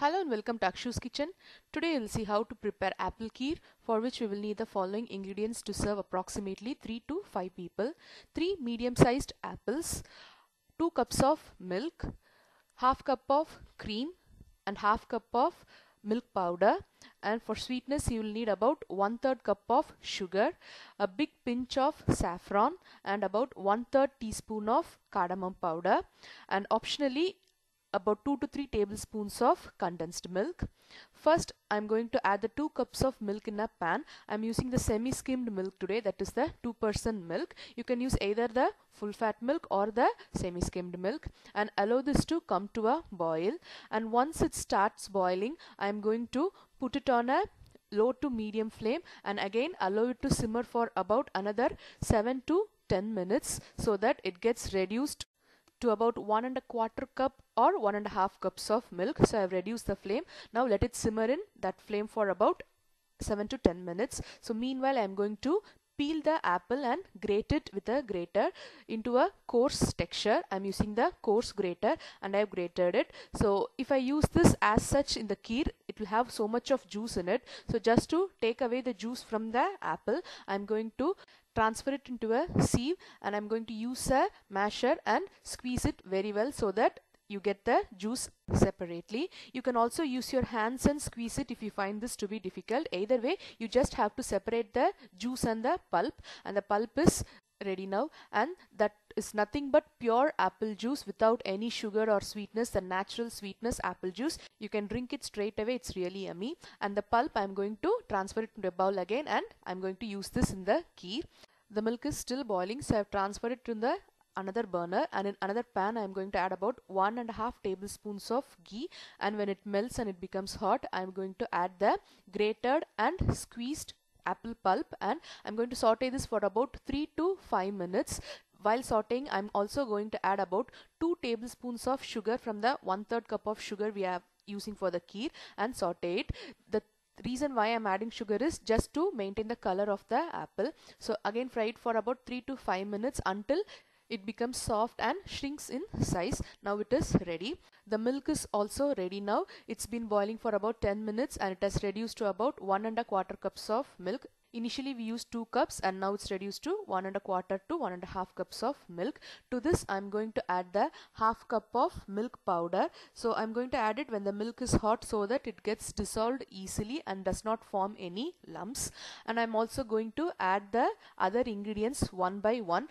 Hello and welcome to Akshu's Kitchen. Today we'll see how to prepare apple kheer, for which we will need the following ingredients to serve approximately 3 to 5 people. 3 medium-sized apples, 2 cups of milk, half cup of cream and half cup of milk powder, and for sweetness you will need about 1/3 cup of sugar, a big pinch of saffron and about 1/3 teaspoon of cardamom powder, and optionally about 2 to 3 tablespoons of condensed milk. First, I'm going to add the 2 cups of milk in a pan. I'm using the semi-skimmed milk today, that is the 2% milk. You can use either the full fat milk or the semi-skimmed milk, and allow this to come to a boil. And once it starts boiling, I'm going to put it on a low to medium flame and again allow it to simmer for about another 7 to 10 minutes so that it gets reduced to about 1¼ cup or 1½ cups of milk. So I have reduced the flame. Now let it simmer in that flame for about 7 to 10 minutes. So meanwhile I am going to peel the apple and grate it with a grater into a coarse texture. I'm using the coarse grater and I have grated it. So if I use this as such in the kheer, it will have so much of juice in it. So just to take away the juice from the apple, I'm going to transfer it into a sieve and I'm going to use a masher and squeeze it very well so that you get the juice separately. You can also use your hands and squeeze it if you find this to be difficult. Either way, you just have to separate the juice and the pulp, and the pulp is ready now, and that is nothing but pure apple juice without any sugar or sweetness, the natural sweetness apple juice. You can drink it straight away, it's really yummy. And the pulp I'm going to transfer it into a bowl again and I'm going to use this in the kheer. The milk is still boiling, so I have transferred it to the another burner, and in another pan I am going to add about 1½ tablespoons of ghee, and when it melts and it becomes hot, I am going to add the grated and squeezed apple pulp, and I'm going to saute this for about 3 to 5 minutes. While sauteing, I'm also going to add about 2 tablespoons of sugar from the 1/3 cup of sugar we are using for the kheer, and saute it. The reason why I'm adding sugar is just to maintain the color of the apple. So again fry it for about 3 to 5 minutes until it becomes soft and shrinks in size. Now it is ready. The milk is also ready now. It's been boiling for about 10 minutes and it has reduced to about 1¼ cups of milk. Initially we used 2 cups and now it's reduced to 1¼ to 1½ cups of milk. To this I'm going to add the half cup of milk powder. So I'm going to add it when the milk is hot so that it gets dissolved easily and does not form any lumps. And I'm also going to add the other ingredients one by one.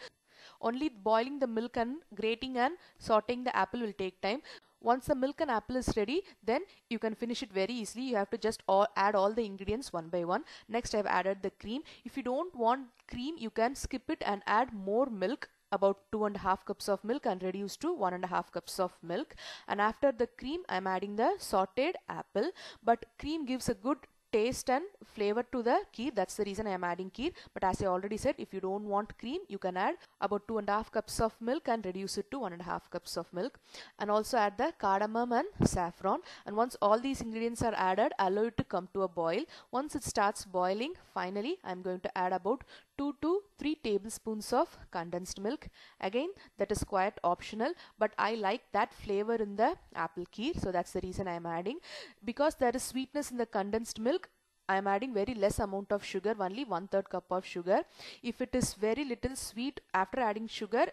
Only boiling the milk and grating and sauteing the apple will take time. Once the milk and apple is ready, then you can finish it very easily. You have to just add all the ingredients one by one. Next I've added the cream. If you don't want cream, you can skip it and add more milk, about 2½ cups of milk, and reduce to 1½ cups of milk. And after the cream I'm adding the sauteed apple, but cream gives a good taste and flavor to the kheer. That's the reason I am adding kheer. But as I already said, if you don't want cream, you can add about 2½ cups of milk and reduce it to 1½ cups of milk, and also add the cardamom and saffron. And once all these ingredients are added, allow it to come to a boil. Once it starts boiling, finally I'm going to add about 2 to 3 tablespoons of condensed milk. Again, that is quite optional, but I like that flavor in the apple kheer, so that's the reason I am adding. Because there is sweetness in the condensed milk, I am adding very less amount of sugar, only 1/3 cup of sugar. If it is very little sweet after adding sugar,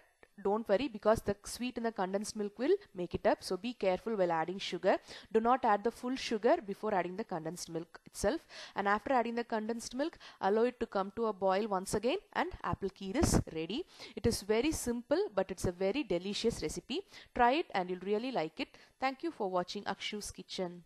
don't worry, because the sweet in the condensed milk will make it up. So be careful while adding sugar. Do not add the full sugar before adding the condensed milk itself. And after adding the condensed milk, allow it to come to a boil once again and apple kheer is ready. It is very simple, but it's a very delicious recipe. Try it and you'll really like it. Thank you for watching Akshu's Kitchen.